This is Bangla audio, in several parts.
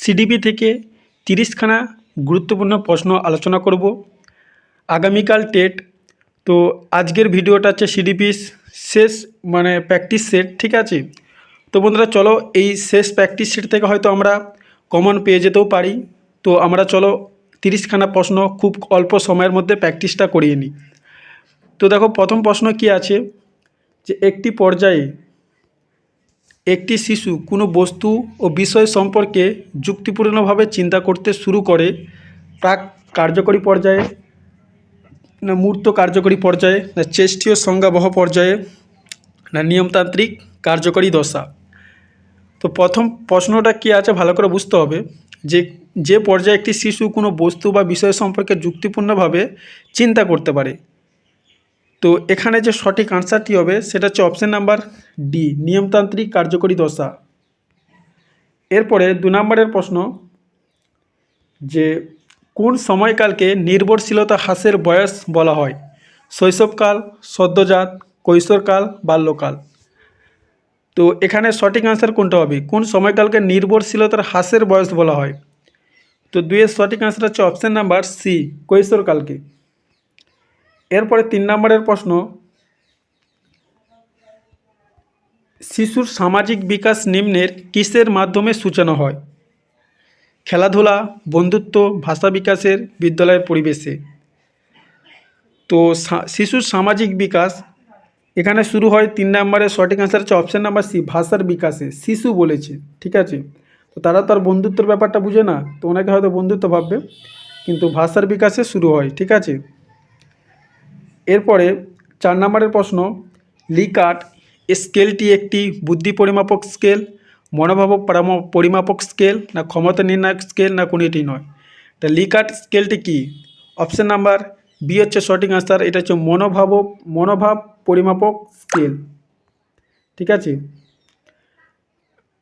সিডিপি থেকে 30খানা গুরুত্বপূর্ণ প্রশ্ন আলোচনা করব। আগামীকাল টেট, তো আজকের ভিডিওটা হচ্ছে সিডিপি শেষ প্র্যাকটিস সেট, ঠিক আছে। তো বন্ধুরা চলো এই শেষ প্র্যাকটিস সেট থেকে হয়তো আমরা কমন পেয়ে যেতেও পারি। তো আমরা চলো 30খানা প্রশ্ন খুব অল্প সময়ের মধ্যে প্র্যাকটিসটা করিয়ে নিই। তো দেখো প্রথম প্রশ্ন কি আছে, যে একটি পর্যায়ে একটি শিশু কোনো বস্তু ও বিষয় সম্পর্কে যুক্তিপূর্ণভাবে চিন্তা করতে শুরু করে প্রাক কার্যকরী পর্যায়ে, না মূর্ত কার্যকরী পর্যায়ে, না চেষ্টীয় সংজ্ঞাবহ পর্যায়ে, না নিয়মতান্ত্রিক কার্যকরী দশা। তো প্রথম প্রশ্নটা কি আছে ভালো করে বুঝতে হবে, যে পর্যায়ে একটি শিশু কোনো বস্তু বা বিষয় সম্পর্কে যুক্তিপূর্ণভাবে চিন্তা করতে পারে। তো এখানে যে সঠিক আনসারটি হবে সেটা হচ্ছে অপশান নাম্বার ডি, নিয়মতান্ত্রিক কার্যকরী দশা। এরপরে 2 নম্বরের প্রশ্ন, যে কোন সময়কালকে নির্ভরশীলতা হ্রাসের বয়স বলা হয়? শৈশবকাল, সদ্যজাত, কৈশোরকাল, বাল্যকাল। তো এখানে সঠিক আনসার কোনটা হবে? কোন সময়কালকে নির্ভরশীলতার হ্রাসের বয়স বলা হয়? তো 2-এর সঠিক আনসার হচ্ছে অপশান নাম্বার সি, কৈশোরকালকে। এরপরে 3 নম্বরের প্রশ্ন, শিশুর সামাজিক বিকাশ নিম্নের কিসের মাধ্যমে সূচনা হয়? খেলাধুলা, বন্ধুত্ব, ভাষা বিকাশের, বিদ্যালয়ের পরিবেশে। তো শিশুর সামাজিক বিকাশ এখানে শুরু হয় 3 নম্বরের সঠিক আনসার হচ্ছে অপশান নাম্বার সি, ভাষার বিকাশে। শিশু বলেছে, ঠিক আছে। তো তারা তো আর বন্ধুত্বের ব্যাপারটা বুঝে না, তো ওনাকে হয়তো বন্ধুত্ব ভাববে, কিন্তু ভাষার বিকাশে শুরু হয়, ঠিক আছে। এরপরে 4 নম্বরের প্রশ্ন, লিকার্ট স্কেলটি একটি বুদ্ধি পরিমাপক স্কেল, মনোভাব পরিমাপক স্কেল, না ক্ষমতা নির্ণায়ক স্কেল, না কোনো এটি নয়। তা লিকার্ট স্কেলটি কি? অপশান নাম্বার বি হচ্ছে সঠিক আনসার, এটা হচ্ছে মনোভাব পরিমাপক স্কেল, ঠিক আছে।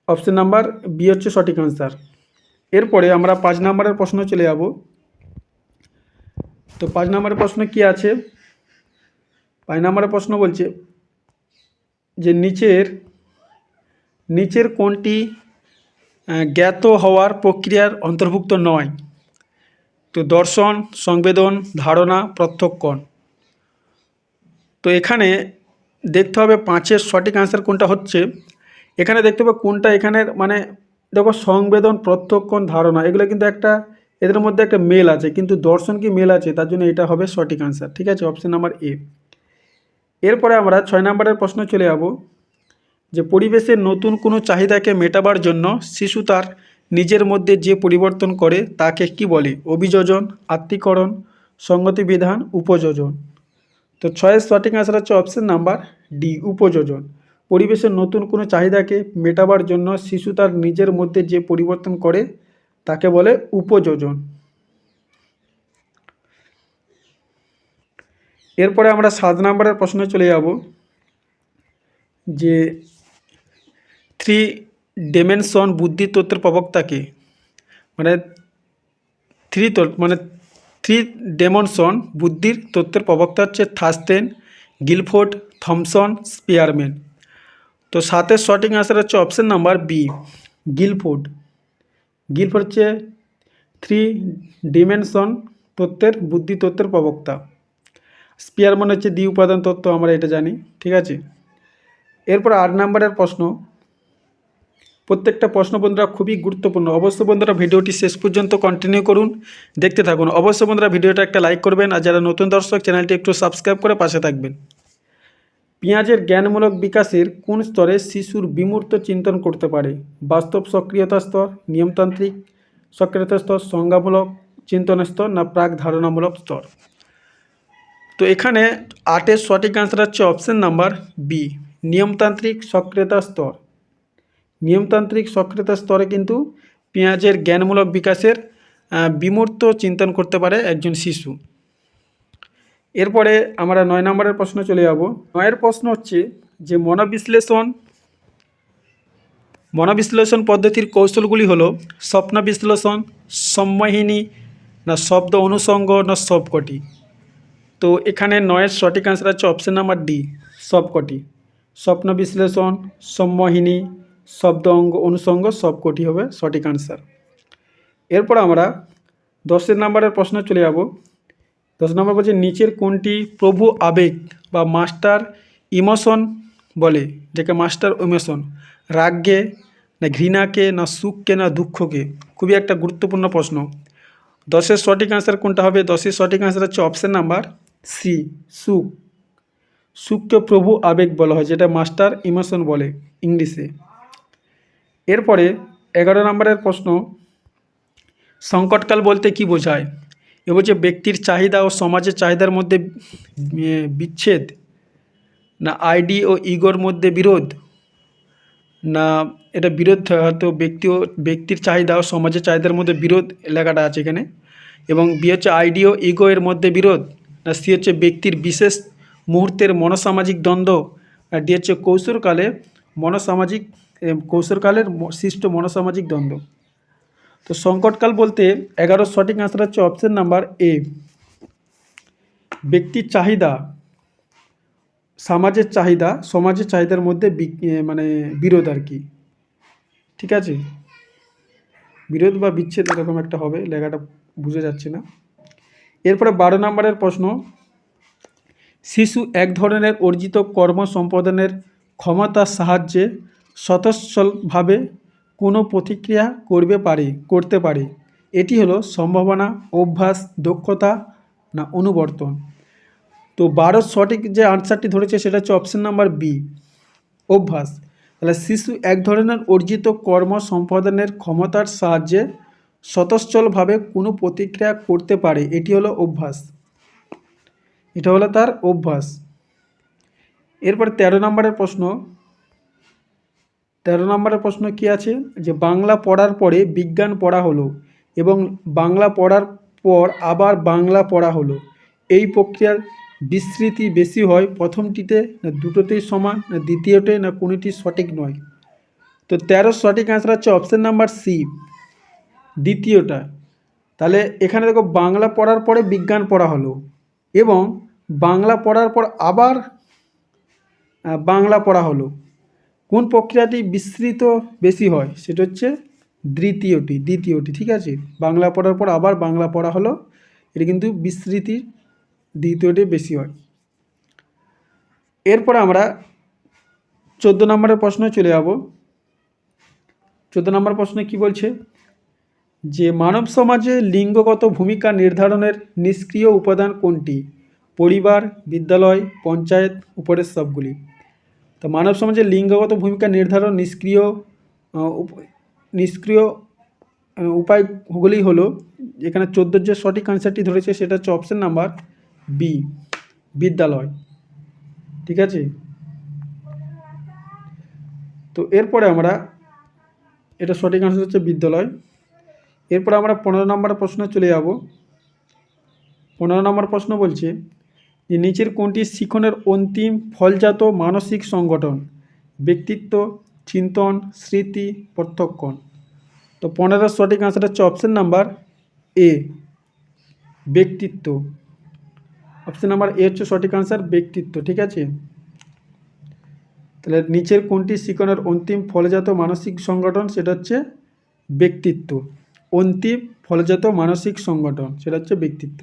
অপশান নাম্বার বি হচ্ছে সঠিক আনসার। এরপরে আমরা 5 নম্বরের প্রশ্ন চলে যাব। তো 5 নম্বরের প্রশ্ন কি আছে? 5 নম্বরের প্রশ্ন বলছে যে নিচের কোনটি জ্ঞাত হওয়ার প্রক্রিয়ার অন্তর্ভুক্ত নয়? তো দর্শন, সংবেদন, ধারণা, প্রত্যক্ষণ। তো এখানে দেখতে হবে 5-এর সঠিক আনসার কোনটা হচ্ছে। এখানে দেখতে হবে কোনটা এখানের দেখো সংবেদন, প্রত্যক্ষণ, ধারণা এগুলো কিন্তু এদের মধ্যে একটা মেল আছে, কিন্তু দর্শন কি মেল আছে, তার জন্য এটা হবে সঠিক আনসার, ঠিক আছে, অপশান নাম্বার এ। এরপরে আমরা 6 নম্বরের প্রশ্ন চলে যাব, যে পরিবেশের নতুন কোনো চাহিদাকে মেটাবার জন্য শিশু তার নিজের মধ্যে যে পরিবর্তন করে তাকে কি বলে? অভিযোজন, আত্মীকরণ, সঙ্গতি বিধান, উপযোজন। তো 6-এর সঠিক আনসার হচ্ছে অপশান নাম্বার ডি, উপযোজন। পরিবেশের নতুন কোনো চাহিদাকে মেটাবার জন্য শিশু তার নিজের মধ্যে যে পরিবর্তন করে তাকে বলে উপযোজন। এরপরে আমরা 7 নম্বরের প্রশ্নে চলে যাব, যে 3 ডাইমেনশন বুদ্ধির তত্ত্বের প্রবক্তাকে, থ্রি ডাইমেনশন বুদ্ধির তত্ত্বের প্রবক্তা হচ্ছে থার্স্টেন, গিলফোর্ড, থমসন, স্পিয়ারম্যান। তো 7-এর সঠিক আনসার হচ্ছে অপশান নাম্বার বি, গিলফোর্ড হচ্ছে 3 ডাইমেনশন বুদ্ধি তত্ত্বের প্রবক্তা। স্পিয়ারম্যান হচ্ছে দ্বি উপাদান তত্ত্ব, আমরা এটা জানি, ঠিক আছে। এরপর 8 নম্বরের প্রশ্ন, প্রত্যেকটা প্রশ্ন বন্ধুরা খুবই গুরুত্বপূর্ণ। অবশ্যই বন্ধুরা ভিডিওটি শেষ পর্যন্ত কন্টিনিউ করুন, দেখতে থাকুন। অবশ্যই বন্ধুরা ভিডিওটা একটা লাইক করবেন, আর যারা নতুন দর্শক চ্যানেলটি একটু সাবস্ক্রাইব করে পাশে থাকবেন। পেঁয়াজের জ্ঞানমূলক বিকাশের কোন স্তরে শিশুর বিমূর্ত চিন্তন করতে পারে? বাস্তব সক্রিয়তা স্তর, নিয়মতান্ত্রিক সক্রিয়তা স্তর, সংজ্ঞামূলক চিন্তন স্তর, না প্রাক ধারণামূলক স্তর। তো এখানে 8-এর সঠিক আনসার হচ্ছে অপশান নাম্বার বি, নিয়মতান্ত্রিক সক্রিয়তা স্তর। নিয়মতান্ত্রিক সক্রিয়তা স্তরে কিন্তু পেঁয়াজের জ্ঞানমূলক বিকাশের বিমূর্ত চিন্তন করতে পারে একজন শিশু। এরপরে আমরা 9 নম্বরের প্রশ্ন চলে যাব। 9-এর প্রশ্ন হচ্ছে যে মনোবিশ্লেষণ পদ্ধতির কৌশলগুলি হলো স্বপ্ন বিশ্লেষণ, সম্মোহিনী, না শব্দ অনুষঙ্গ, না সবকটি। তো এখানে 9-এর সঠিক আনসার হচ্ছে অপশান নাম্বার ডি, সবকটি। স্বপ্ন বিশ্লেষণ, সম্মোহিনী, শব্দ অনুষঙ্গ, সবকটি হবে সঠিক আনসার। এরপর আমরা 10 নম্বরের প্রশ্ন চলে যাব। 10 নম্বর বলছে নিচের কোনটি প্রভু আবেগ বা মাস্টার ইমোশন বলে, যাকে মাস্টার ইমোশন, রাগকে না ঘৃণাকে না সুখকে না দুঃখকে? খুবই একটা গুরুত্বপূর্ণ প্রশ্ন। 10-এর সঠিক অ্যান্সার কোনটা হবে? 10-এর সঠিক অ্যান্সার হচ্ছে অপশান নাম্বার সি, সুখ। সুখকে প্রভু আবেগ বলা হয়, যেটা মাস্টার ইমোশন বলে ইংলিশে। এরপরে 11 নম্বরের প্রশ্ন, সংকটকাল বলতে কি বোঝায়? এ বলছে ব্যক্তির চাহিদা ও সমাজের চাহিদার মধ্যে বিচ্ছেদ, না আইডি ও ইগোর মধ্যে বিরোধ, না এটা বিরোধ, হয়তো ব্যক্তির চাহিদা ও সমাজের চাহিদার মধ্যে বিরোধ লেখাটা আছে এখানে, এবং বি হচ্ছে আইডি ও ইগো এর মধ্যে বিরোধ, না সি হচ্ছে ব্যক্তির বিশেষ মুহূর্তের মনসামাজিক দ্বন্দ্ব, আর ডি হচ্ছে কৌশলকালের সৃষ্ট মনসামাজিক দ্বন্দ্ব। তো সংকটকাল বলতে 11 সঠিক আনসার হচ্ছে অপশন নাম্বার এ, ব্যক্তির চাহিদা সমাজের চাহিদার মধ্যে মানে বিরোধ আর কি, ঠিক আছে, বিরোধ বা বিচ্ছেদ এরকম একটা হবে, লেখাটা বুঝে যাচ্ছে না। এরপরে 12 নম্বরের প্রশ্ন, শিশু এক ধরনের অর্জিত কর্ম সম্পাদনের ক্ষমতার সাহায্যে স্বতঃস্ফূর্তভাবে কোনো প্রতিক্রিয়া করতে পারে, এটি হলো সম্ভাবনা, অভ্যাস, দক্ষতা না অনুবর্তন? তো 12 সঠিক যে আনসারটি ধরেছে সেটা হচ্ছে অপশন নাম্বার বি, অভ্যাস। তাহলে শিশু এক ধরনের অর্জিত কর্ম সম্পাদনের ক্ষমতার সাহায্যে স্বতঃস্ফূর্তভাবে কোনো প্রতিক্রিয়া করতে পারে, এটি হলো অভ্যাস, এটা হলো তার অভ্যাস। এরপর 13 নম্বরের প্রশ্ন কি আছে, যে বাংলা পড়ার পরে বিজ্ঞান পড়া হলো এবং বাংলা পড়ার পর আবার বাংলা পড়া হলো, এই প্রক্রিয়ার বিস্তৃতি বেশি হয় প্রথমটিতে না দুটোতেই সমান, না দ্বিতীয়তে না কোনোটি সঠিক নয়? তো 13 সঠিক অ্যান্সার হচ্ছে অপশন নাম্বার সি, দ্বিতীয়টা। তাহলে এখানে দেখো বাংলা পড়ার পরে বিজ্ঞান পড়া হলো এবং বাংলা পড়ার পর আবার বাংলা পড়া হলো, কোন প্রক্রিয়াটি বিস্তৃত বেশি হয়? সেটা হচ্ছে দ্বিতীয়টি, ঠিক আছে। বাংলা পড়ার পর আবার বাংলা পড়া হলো, এটা কিন্তু বিস্তৃতি দ্বিতীয়টি বেশি হয়। এরপর আমরা 14 নম্বরের প্রশ্নে চলে যাব। 14 নম্বর প্রশ্নে কি বলছে, যে মানব সমাজে লিঙ্গগত ভূমিকা নির্ধারণের নিষ্ক্রিয় উপাদান কোনটি? পরিবার, বিদ্যালয়, পঞ্চায়েত, উপরের সবগুলি? তো মানব সমাজে লিঙ্গগত ভূমিকা নির্ধারণ নিষ্ক্রিয় উপায়গুলি হলো, এখানে 14 যে সঠিক আনসারটি ধরেছে সেটা হচ্ছে অপশন নাম্বার বি, বিদ্যালয়, ঠিক আছে। তো এরপরে আমরা, এটা সঠিক আনসার হচ্ছে বিদ্যালয়। এরপরে আমরা 15 নম্বর প্রশ্নে চলে যাব। 15 নম্বর প্রশ্ন বলছে যে নিচের কোনটি শিখনের অন্তিম ফলজাত মানসিক সংগঠন? ব্যক্তিত্ব, চিন্তন, স্মৃতি, প্রত্যক্ষণ? তো 15 সঠিক আনসার হচ্ছে অপশন নাম্বার এ, ব্যক্তিত্ব। অপশন নাম্বার এ হচ্ছে সঠিক আনসার, ব্যক্তিত্ব, ঠিক আছে। তাহলে নিচের কোনটি শিখনের অন্তিম ফলজাত মানসিক সংগঠন? সেটা হচ্ছে ব্যক্তিত্ব। অন্তিম ফলজাত মানসিক সংগঠন সেটা হচ্ছে ব্যক্তিত্ব।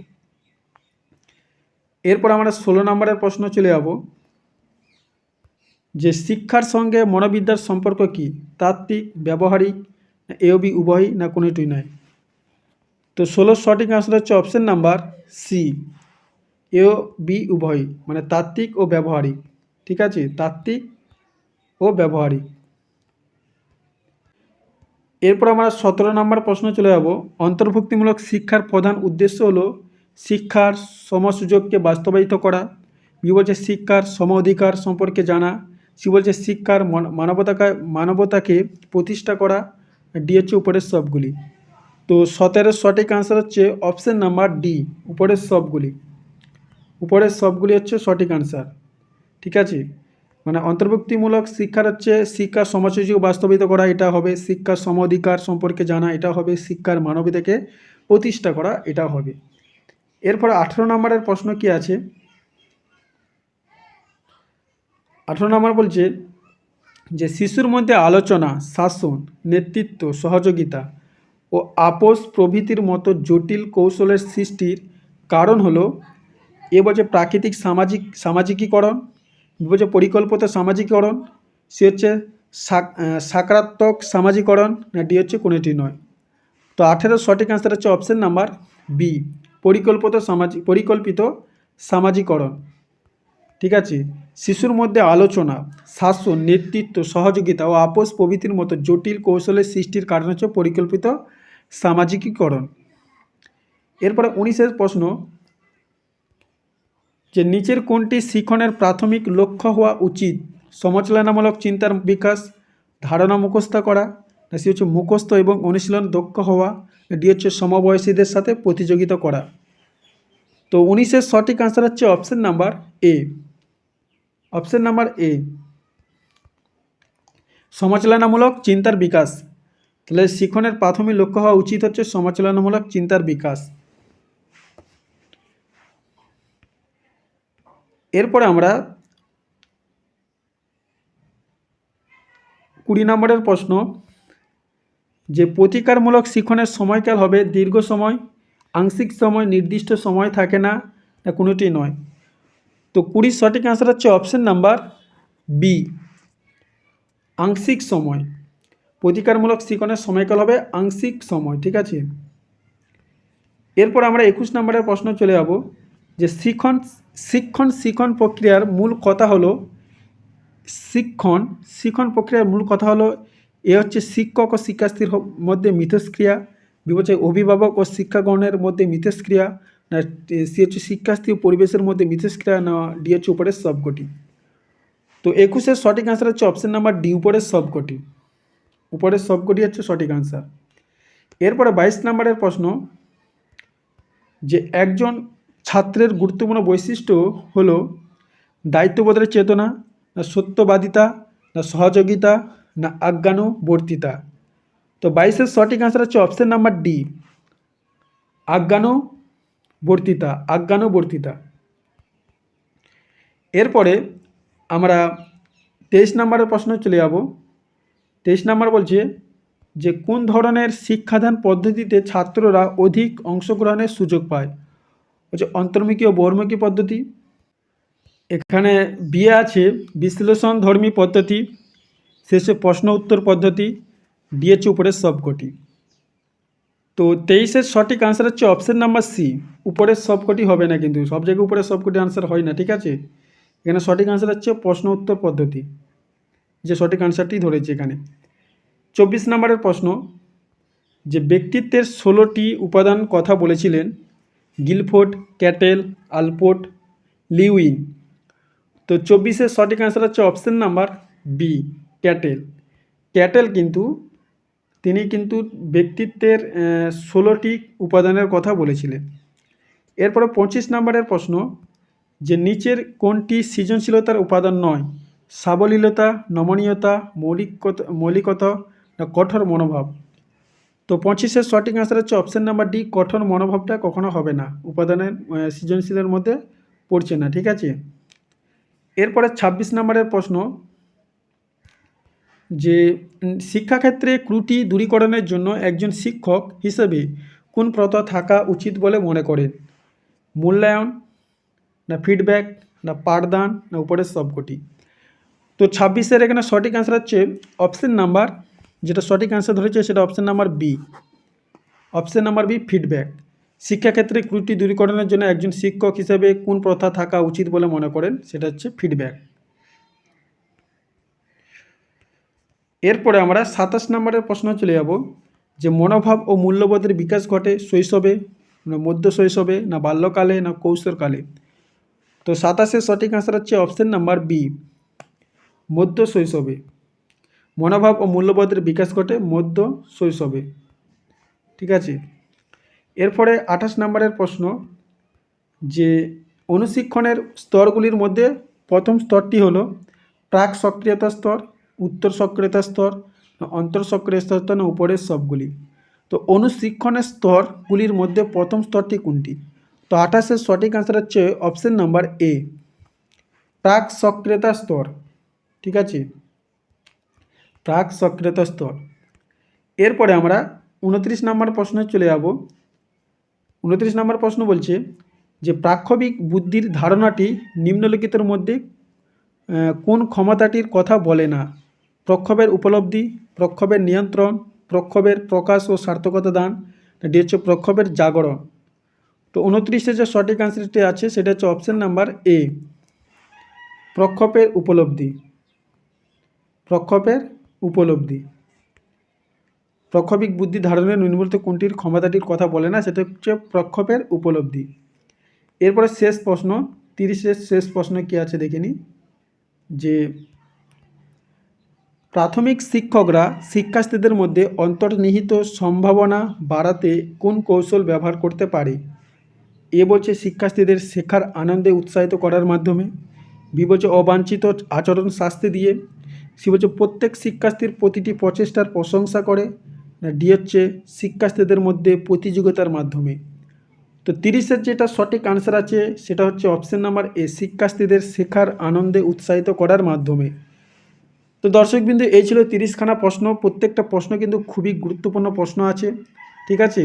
এরপর আমরা 16 নম্বরের প্রশ্ন চলে যাব, যে শিক্ষার সঙ্গে মনোবিদ্যার সম্পর্ক কি? তাত্ত্বিক, ব্যবহারিক, এ ও বি উভয়, না কোনোটি নয়? তো 16 সঠিক আনসার হচ্ছে অপশন নাম্বার সি, এ ও বি উভয়, মানে তাত্ত্বিক ও ব্যবহারিক, ঠিক আছে, তাত্ত্বিক ও ব্যবহারিক। এরপর আমরা 17 নম্বর প্রশ্ন চলে যাব। অন্তর্ভুক্তিমূলক শিক্ষার প্রধান উদ্দেশ্য হলো শিক্ষার সমসুযোগকে বাস্তবায়িত করা, বি বলছে শিক্ষার সম অধিকার সম্পর্কে জানা, সি বলছে শিক্ষার মানবতাকে প্রতিষ্ঠা করা, ডি হচ্ছে উপরের সবগুলি। তো 17 সঠিক আনসার হচ্ছে অপশন নাম্বার ডি, উপরের সবগুলি হচ্ছে সঠিক আনসার, ঠিক আছে। মানে অন্তর্ভুক্তিমূলক শিক্ষার হচ্ছে শিক্ষার সমসুযোগ বাস্তবায়িত করা, এটা হবে শিক্ষার সম অধিকার সম্পর্কে জানা, এটা হবে শিক্ষার মানবতাকে প্রতিষ্ঠা করা, এটা হবে। এরপরে 18 নম্বরের প্রশ্ন কি আছে, 18 নম্বর বলছে যে শিশুর মধ্যে আলোচনা, শাসন, নেতৃত্ব, সহযোগিতা ও আপোষ প্রভৃতির মতো জটিল কৌশলের সৃষ্টির কারণ হলো এ বলছে প্রাকৃতিক সামাজিকীকরণ, বি বলছে পরিকল্পিত সামাজিকীকরণ, সি হচ্ছে সাকারাত্মক সামাজিকরণ, না ডি হচ্ছে কোনোটি নয়। তো 18 সঠিক অ্যান্সার হচ্ছে অপশন নাম্বার বি, পরিকল্পিত সামাজিকরণ। ঠিক আছে। শিশুর মধ্যে আলোচনা, শাসন, নেতৃত্ব, সহযোগিতা ও আপোষ প্রভৃতির মতো জটিল কৌশলের সৃষ্টির কারণ হচ্ছে পরিকল্পিত সামাজিকীকরণ। এরপরে 19 প্রশ্ন, যে নিচের কোনটি শিক্ষণের প্রাথমিক লক্ষ্য হওয়া উচিত? সমালোচনামূলক চিন্তার বিকাশ, ধারণা মুখস্থ করা, না সি হচ্ছে মুখস্থ এবং অনুশীলন দক্ষ হওয়া, ডি হচ্ছে সমবয়সীদের সাথে প্রতিযোগিতা করা। তো 19 সঠিক আনসার হচ্ছে option number A, option number A, সমালোচনামূলক চিন্তার বিকাশ। তাহলে শিক্ষণের প্রাথমিক লক্ষ্য হওয়া উচিত হচ্ছে সমালোচনামূলক চিন্তার বিকাশ। এরপরে আমরা 20 নম্বরের প্রশ্ন, যে প্রতিকারমূলক শিক্ষণের সময়কাল হবে দীর্ঘ সময়, আংশিক সময়, নির্দিষ্ট সময় থাকে না, না কোনোটি নয়। তো 20 সঠিক আনসার হচ্ছে অপশন নাম্বার বি, আংশিক সময়। প্রতিকারমূলক শিক্ষণের সময়কাল হবে আংশিক সময়। ঠিক আছে। এরপর আমরা 21 নম্বরের প্রশ্ন চলে যাব, যে শিক্ষণ প্রক্রিয়ার মূল কথা হলো, শিক্ষণ প্রক্রিয়ার মূল কথা হলো এ হচ্ছে শিক্ষক ও শিক্ষার্থীর মধ্যে মিথস্ক্রিয়া, বি হচ্ছে অভিভাবক ও শিক্ষাগণের মধ্যে মিথস্ক্রিয়া, না সি হচ্ছে শিক্ষার্থী ও পরিবেশের মধ্যে মিথস্ক্রিয়া, না ডি হচ্ছে উপরের সবকটি। তো 21 সঠিক আনসার হচ্ছে অপশন নাম্বার ডি, উপরের সবকটি। উপরের সবকটি হচ্ছে সঠিক আনসার। এরপরে 22 নম্বরের প্রশ্ন, যে একজন ছাত্রের গুরুত্বপূর্ণ বৈশিষ্ট্য হলো দায়িত্ববোধের চেতনা, না সত্যবাদিতা, না সহযোগিতা, না আজ্ঞানুবর্তিতা। তো 22 সঠিক আনসার হচ্ছে অপশন নাম্বার ডি, আজ্ঞানুবর্তিতা। এরপরে আমরা 23 নম্বরের প্রশ্ন চলে যাব। 23 নম্বর বলছে, যে কোন ধরনের শিক্ষাদান পদ্ধতিতে ছাত্ররা অধিক অংশগ্রহণের সুযোগ পায়? হচ্ছে অন্তর্মুখী ও বহির্মুখী পদ্ধতি, এখানে বিয়ে আছে বিশ্লেষণধর্মী পদ্ধতি, শেষে প্রশ্ন উত্তর পদ্ধতি, দিয়েছে উপরের সবকটি। তো 23 সঠিক আনসার হচ্ছে অপশন নাম্বার সি, উপরের সবকটি হবে না, কিন্তু সব জায়গায় উপরের সবকটি আনসার হয় না। ঠিক আছে। এখানে সঠিক আনসার হচ্ছে প্রশ্ন উত্তর পদ্ধতি, যে সঠিক আনসারটি ধরেছে এখানে। 24 নম্বরের প্রশ্ন, যে ব্যক্তিত্বের 16টি উপাদান কথা বলেছিলেন গিলফোর্ড, ক্যাটেল, আলপোর্ট, লিউইন। তো 24 সঠিক আনসার হচ্ছে অপশন নাম্বার বি, ক্যাটেল তিনি কিন্তু ব্যক্তিত্বের 16টি উপাদানের কথা বলেছিলেন। এরপরে 25 নম্বরের প্রশ্ন, যে নিচের কোনটি সৃজনশীলতার উপাদান নয়? সাবলীলতা, নমনীয়তা, মৌলিকতা, না কঠোর মনোভাব। তো 25 সঠিক আনসার হচ্ছে অপশন নাম্বার ডি, কঠোর মনোভাবটা কখনো হবে না, উপাদানের সৃজনশীলের মধ্যে পড়ছে না। ঠিক আছে। এরপরে 26 নম্বরের প্রশ্ন, যে শিক্ষাক্ষেত্রে ত্রুটি দূরীকরণের জন্য একজন শিক্ষক হিসেবে কোন প্রথা থাকা উচিত বলে মনে করেন? মূল্যায়ন, না ফিডব্যাক, না পাঠদান, না উপরের সবকটি। তো 26 এখানে সঠিক আনসার হচ্ছে অপশন নাম্বার, যেটা সঠিক আনসার ধরেছে সেটা অপশন নাম্বার বি, ফিডব্যাক। শিক্ষাক্ষেত্রে ত্রুটি দূরীকরণের জন্য একজন শিক্ষক হিসেবে কোন প্রথা থাকা উচিত বলে মনে করেন? সেটা হচ্ছে ফিডব্যাক। এরপরে আমরা 27 নম্বরের প্রশ্ন চলে যাব, যে মনোভাব ও মূল্যবোধের বিকাশ ঘটে শৈশবে, না মধ্য শৈশবে, না বাল্যকালে, না কৈশোরকালে। তো 27 সঠিক আনসার হচ্ছে অপশন নাম্বার বি, মধ্য শৈশবে। মনোভাব ও মূল্যবোধের বিকাশ ঘটে মধ্য শৈশবে। ঠিক আছে। এরপরে 28 নম্বরের প্রশ্ন, যে অনুশিক্ষণের স্তরগুলির মধ্যে প্রথম স্তরটি হলো প্রাক সক্রিয়তা স্তর, উত্তর সক্রিয়তা স্তর, অন্তর সক্রিয়তা স্তর, না উপরের সবগুলি। তো অনুশিক্ষণের স্তরগুলির মধ্যে প্রথম স্তরটি কোনটি? তো 28 সঠিক আনসার হচ্ছে অপশন নাম্বার এ, প্রাক সক্রিয়তা স্তর। ঠিক আছে, প্রাক সক্রিয়তা স্তর। এরপরে আমরা 29 নম্বর প্রশ্নে চলে যাব। 29 নম্বর প্রশ্ন বলছে যে প্রাক্ষবিক বুদ্ধির ধারণাটি নিম্নলিখিতের মধ্যে কোন ক্ষমতাটির কথা বলে না? প্রক্ষোভের উপলব্ধি, প্রক্ষোভের নিয়ন্ত্রণ, প্রক্ষোভের প্রকাশ ও সার্থকতা দান, এটি হচ্ছে প্রক্ষোভের জাগরণ। তো 29-এ যে সঠিক আনসারটি আছে সেটা হচ্ছে অপশান নাম্বার এ, প্রক্ষোভের উপলব্ধি। প্রক্ষোভের উপলব্ধি। প্রক্ষোভিক বুদ্ধি ধারণের নিম্নলিখিত কোনটির ক্ষমতাটির কথা বলে না? সেটা হচ্ছে প্রক্ষোভের উপলব্ধি। এরপরে শেষ প্রশ্ন, 30-এর শেষ প্রশ্ন কী আছে দেখে নিই, যে প্রাথমিক শিক্ষকরা শিক্ষার্থীদের মধ্যে অন্তর্নিহিত সম্ভাবনা বাড়াতে কোন কৌশল ব্যবহার করতে পারে? এ বলছে শিক্ষার্থীদের শেখার আনন্দে উৎসাহিত করার মাধ্যমে, বি বলছে অবাঞ্ছিত আচরণ শাস্তি দিয়ে, সি বলছে প্রত্যেক শিক্ষার্থীর প্রতিটি প্রচেষ্টার প্রশংসা করে, না ডি হচ্ছে শিক্ষার্থীদের মধ্যে প্রতিযোগিতার মাধ্যমে। তো 30-এর যেটা সঠিক আনসার আছে সেটা হচ্ছে অপশান নাম্বার এ, শিক্ষার্থীদের শেখার আনন্দে উৎসাহিত করার মাধ্যমে। তো দর্শকবৃন্দ, এই ছিল 30খানা প্রশ্ন। প্রত্যেকটা প্রশ্ন কিন্তু খুবই গুরুত্বপূর্ণ প্রশ্ন আছে, ঠিক আছে?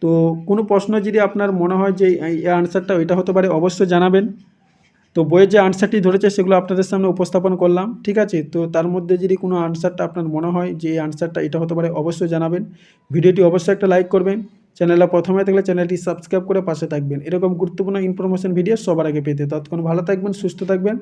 তো কোনো প্রশ্ন যদি আপনার মনে হয় যে এই আনসারটা এটা হতে পারে, অবশ্যই জানাবেন। তো বইয়ের যে আনসারটি ধরেছে সেগুলো আপনাদের সামনে উপস্থাপন করলাম, ঠিক আছে? তো তার মধ্যে যদি কোনো আনসারটা আপনার মনে হয় যে এই আনসারটা এটা হতে পারে, অবশ্যই জানাবেন। ভিডিওটি অবশ্যই একটা লাইক করবেন। চ্যানেলে প্রথমে থাকলে চ্যানেলটি সাবস্ক্রাইব করে পাশে থাকবেন এরকম গুরুত্বপূর্ণ ইনফরমেশন ভিডিও সবার আগে পেতে। ততক্ষণ ভালো থাকবেন, সুস্থ থাকবেন।